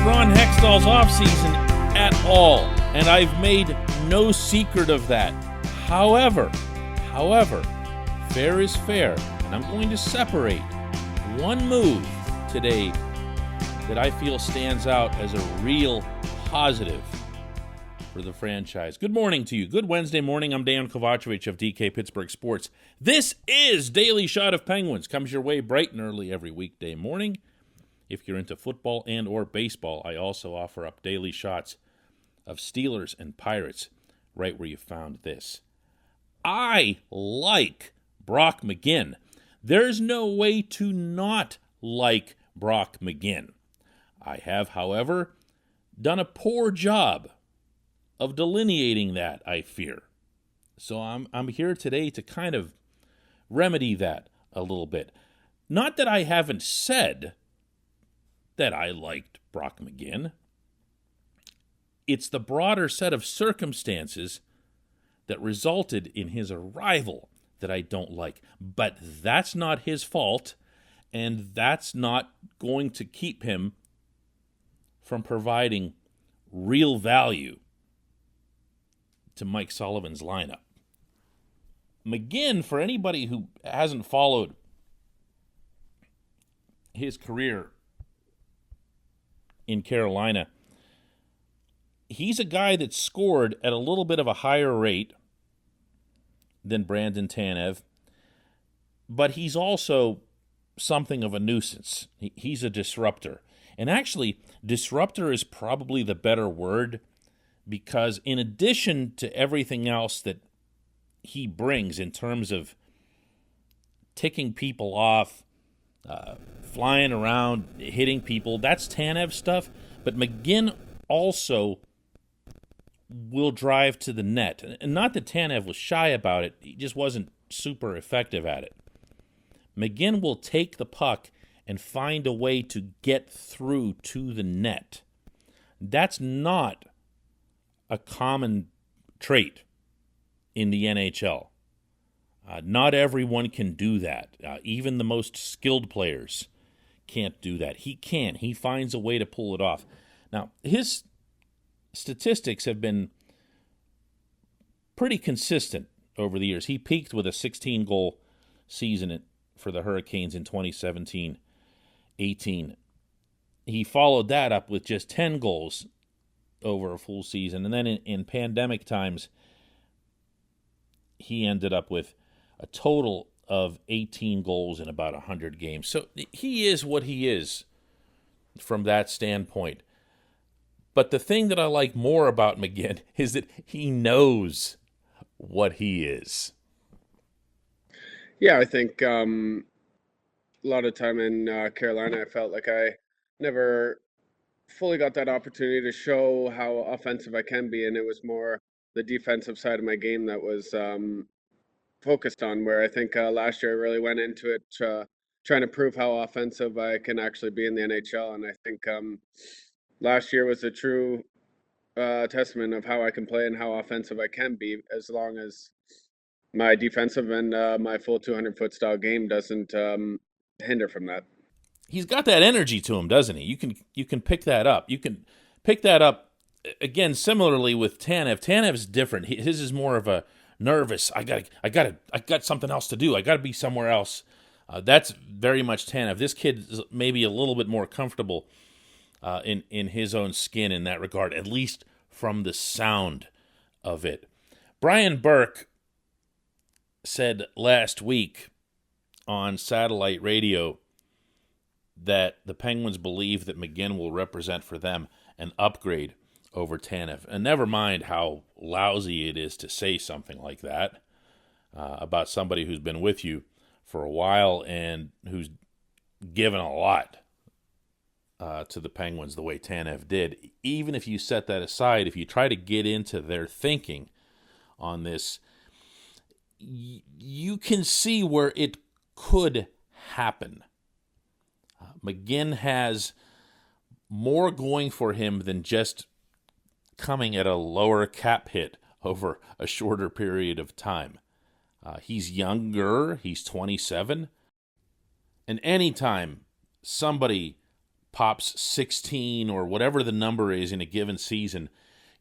Ron Hextall's offseason at all, and I've made no secret of that. However, fair is fair, and I'm going to separate one move today that I feel stands out as a real positive for the franchise. Good morning to you. Good Wednesday morning. I'm Dejan Kovacevic of DK Pittsburgh Sports. This is Daily Shot of Penguins. Comes your way bright and early every weekday morning. If you're into football and or baseball, I also offer up daily shots of Steelers and Pirates right where you found this. I like Brock McGinn. There's no way to not like Brock McGinn. I have, however, done a poor job of delineating that, I fear. So I'm here today to kind of remedy that a little bit. Not that I haven't said that I liked Brock McGinn. It's the broader set of circumstances that resulted in his arrival that I don't like. But that's not his fault, and that's not going to keep him from providing real value to Mike Sullivan's lineup. McGinn, for anybody who hasn't followed his career in Carolina, he's a guy that scored at a little bit of a higher rate than Brandon Tanev, but he's also something of a nuisance. He's a disruptor. And actually, disruptor is probably the better word, because in addition to everything else that he brings in terms of ticking people off, flying around, hitting people, that's Tanev stuff. But McGinn also will drive to the net. And not that Tanev was shy about it, he just wasn't super effective at it. McGinn will take the puck and find a way to get through to the net. That's not a common trait in the NHL. Not everyone can do that. Even the most skilled players can't do that. He can. He finds a way to pull it off. Now, his statistics have been pretty consistent over the years. He peaked with a 16-goal season for the Hurricanes in 2017-18. He followed that up with just 10 goals over a full season. And then in pandemic times, he ended up with a total of 18 goals in about 100 games. So he is what he is from that standpoint. But the thing that I like more about McGinn is that he knows what he is. Yeah, I think a lot of time in Carolina, I felt like I never fully got that opportunity to show how offensive I can be, and it was more the defensive side of my game that was focused on, where I think last year I really went into it trying to prove how offensive I can actually be in the NHL, and I think last year was a true testament of how I can play and how offensive I can be, as long as my defensive and my full 200-foot style game doesn't hinder from that. He's got that energy to him, doesn't he? You can pick that up. You can pick that up again. Similarly with Tanev. Tanev's different. His is more of a nervous. I got something else to do. I got to be somewhere else. That's very much Tanev. This kid is maybe a little bit more comfortable in his own skin in that regard, at least from the sound of it. Brian Burke said last week on satellite radio that the Penguins believe that McGinn will represent for them an upgrade over Tanev. And never mind how lousy it is to say something like that about somebody who's been with you for a while and who's given a lot to the Penguins the way Tanev did. Even if you set that aside, if you try to get into their thinking on this, you can see where it could happen. McGinn has more going for him than just coming at a lower cap hit over a shorter period of time. He's younger. He's 27. And anytime somebody pops 16 or whatever the number is in a given season,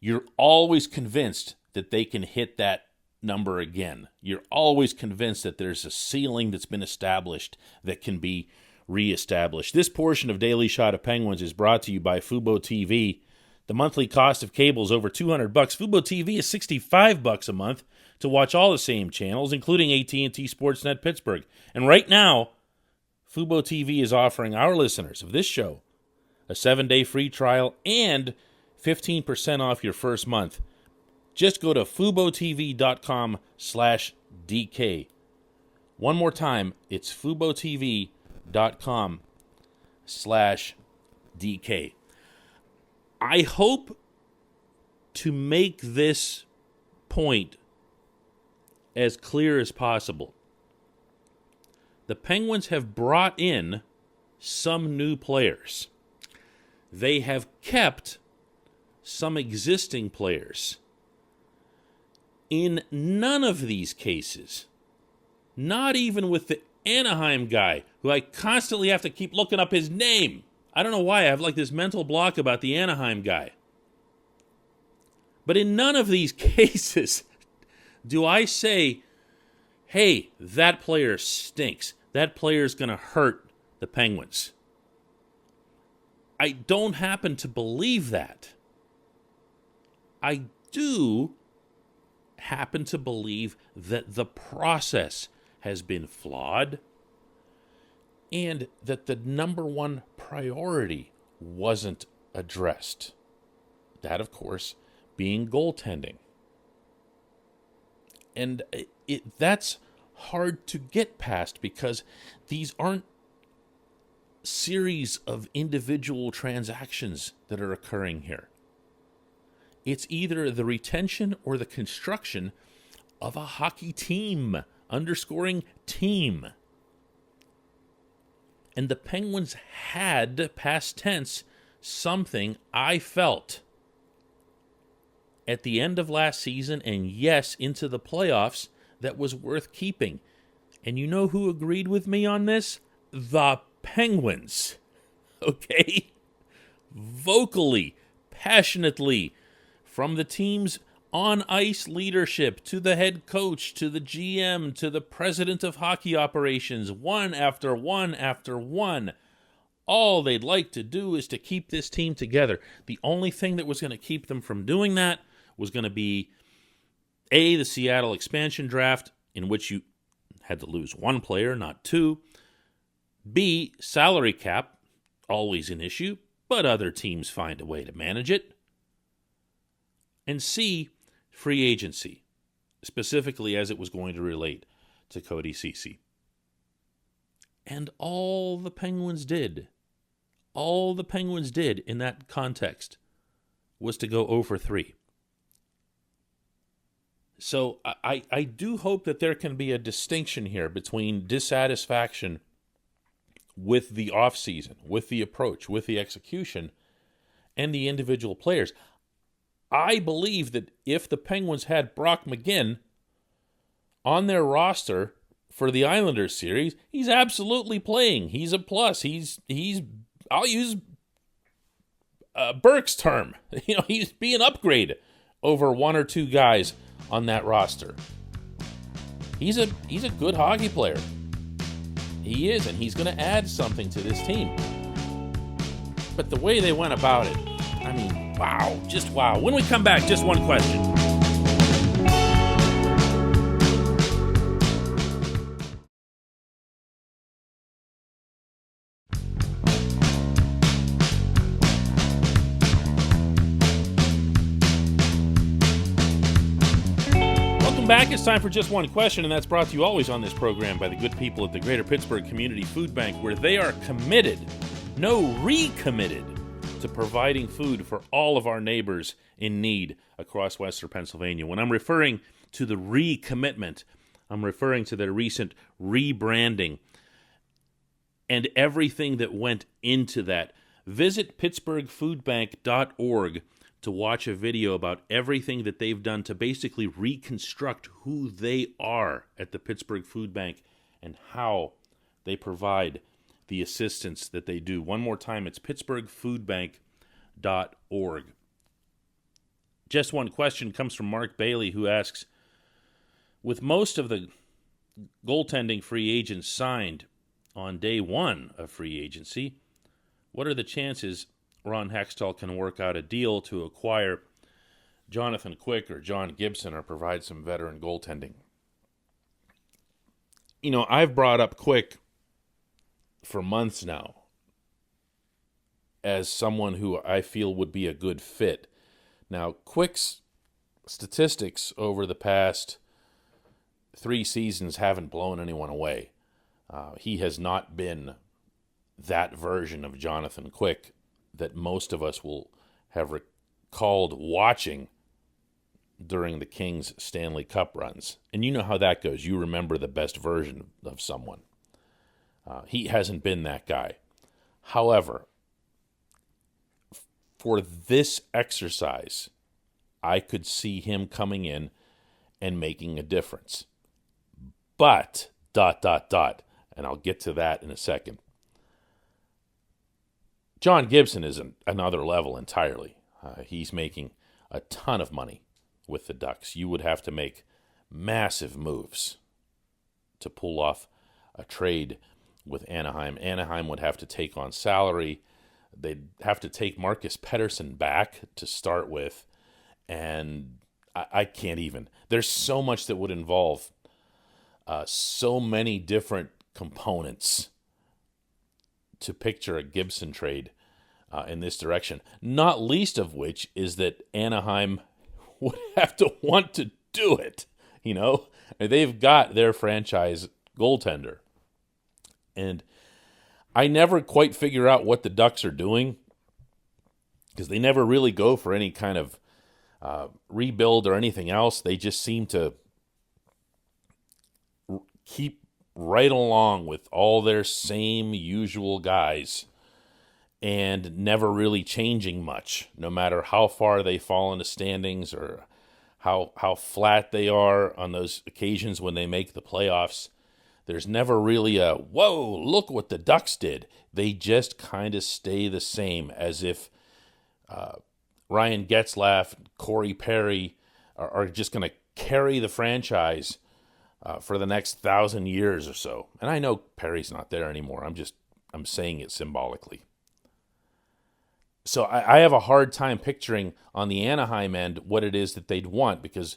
you're always convinced that they can hit that number again. You're always convinced that there's a ceiling that's been established that can be reestablished. This portion of Daily Shot of Penguins is brought to you by Fubo TV. The monthly cost of cable is over $200. Fubo TV is $65 a month to watch all the same channels, including AT&T Sportsnet Pittsburgh. And right now, Fubo TV is offering our listeners of this show a 7-day free trial and 15% off your first month. Just go to FuboTV.com/DK. One more time, it's FuboTV.com/DK. I hope to make this point as clear as possible. The Penguins have brought in some new players. They have kept some existing players. In none of these cases, not even with the Anaheim guy, who I constantly have to keep looking up his name. I don't know why I have like this mental block about the Anaheim guy. But in none of these cases do I say, hey, that player stinks. That player's going to hurt the Penguins. I don't happen to believe that. I do happen to believe that the process has been flawed and that the number one priority wasn't addressed. That, of course, being goaltending. And that's hard to get past because these aren't series of individual transactions that are occurring here. It's either the retention or the construction of a hockey team, underscoring team. And the Penguins had, past tense, something I felt at the end of last season and yes, into the playoffs, that was worth keeping. And you know who agreed with me on this? The Penguins. Okay? Vocally, passionately, from the team's on-ice leadership to the head coach, to the GM, to the president of hockey operations, one after one after one. All they'd like to do is to keep this team together. The only thing that was going to keep them from doing that was going to be, A, the Seattle expansion draft, in which you had to lose one player, not two. B, salary cap, always an issue, but other teams find a way to manage it. And C, free agency, specifically as it was going to relate to Cody Ceci. And all the Penguins did in that context was to go 0 for 3. So I do hope that there can be a distinction here between dissatisfaction with the offseason, with the approach, with the execution, and the individual players. I believe that if the Penguins had Brock McGinn on their roster for the Islanders series, he's absolutely playing. He's a plus. He's I'll use Burke's term. He's being upgraded over one or two guys on that roster. He's a good hockey player. He is, and he's going to add something to this team. But the way they went about it, I mean, wow, just wow. When we come back, just one question. Back. It's time for Just One Question, and that's brought to you always on this program by the good people at the Greater Pittsburgh Community Food Bank, where they are committed, recommitted, to providing food for all of our neighbors in need across Western Pennsylvania. When I'm referring to the recommitment, I'm referring to their recent rebranding and everything that went into that. Visit pittsburghfoodbank.org to watch a video about everything that they've done to basically reconstruct who they are at the Pittsburgh Food Bank and how they provide the assistance that they do. One more time, it's pittsburghfoodbank.org. Just one question comes from Mark Bailey, who asks, with most of the goaltending free agents signed on day one of free agency, what are the chances Ron Hextall can work out a deal to acquire Jonathan Quick or John Gibson or provide some veteran goaltending? You know, I've brought up Quick for months now as someone who I feel would be a good fit. Now, Quick's statistics over the past 3 seasons haven't blown anyone away. He has not been that version of Jonathan Quick that most of us will have recalled watching during the Kings Stanley Cup runs. And you know how that goes. You remember the best version of someone. He hasn't been that guy. However, for this exercise, I could see him coming in and making a difference. But, ... and I'll get to that in a second. John Gibson is another level entirely. He's making a ton of money with the Ducks. You would have to make massive moves to pull off a trade with Anaheim. Anaheim would have to take on salary. They'd have to take Marcus Pettersson back to start with. And I can't even. There's so much that would involve so many different components to picture a Gibson trade in this direction, not least of which is that Anaheim would have to want to do it. You know, they've got their franchise goaltender. And I never quite figure out what the Ducks are doing because they never really go for any kind of rebuild or anything else. They just seem to keep right along with all their same usual guys and never really changing much, no matter how far they fall in the standings or how flat they are on those occasions when they make the playoffs. There's never really a, whoa, look what the Ducks did. They just kind of stay the same, as if Ryan Getzlaf, Corey Perry are just going to carry the franchise for the next 1,000 years or so. And I know Perry's not there anymore. I'm saying it symbolically. So I have a hard time picturing on the Anaheim end what it is that they'd want, because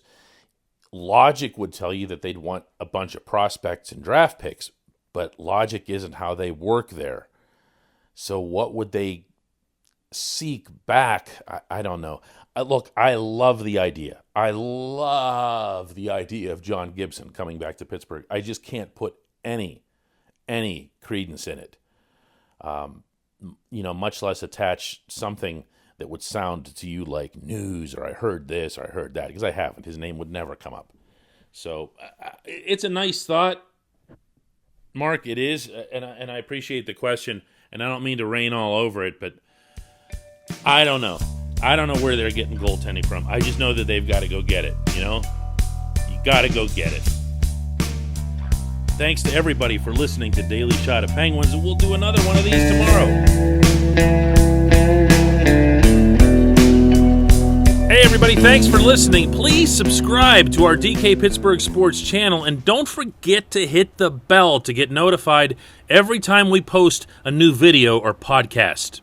logic would tell you that they'd want a bunch of prospects and draft picks, but logic isn't how they work there. So what would they seek back? I don't know. Look, I love the idea. I love the idea of John Gibson coming back to Pittsburgh. I just can't put any credence in it. Much less attach something that would sound to you like news or I heard this or I heard that, because I haven't. His name would never come up. So it's a nice thought, Mark. It is, and I appreciate the question, and I don't mean to rain all over it, but I don't know. I don't know where they're getting goaltending from. I just know that they've got to go get it, you know? You got to go get it. Thanks to everybody for listening to Daily Shot of Penguins, and we'll do another one of these tomorrow. Hey everybody, thanks for listening. Please subscribe to our DK Pittsburgh Sports channel, and don't forget to hit the bell to get notified every time we post a new video or podcast.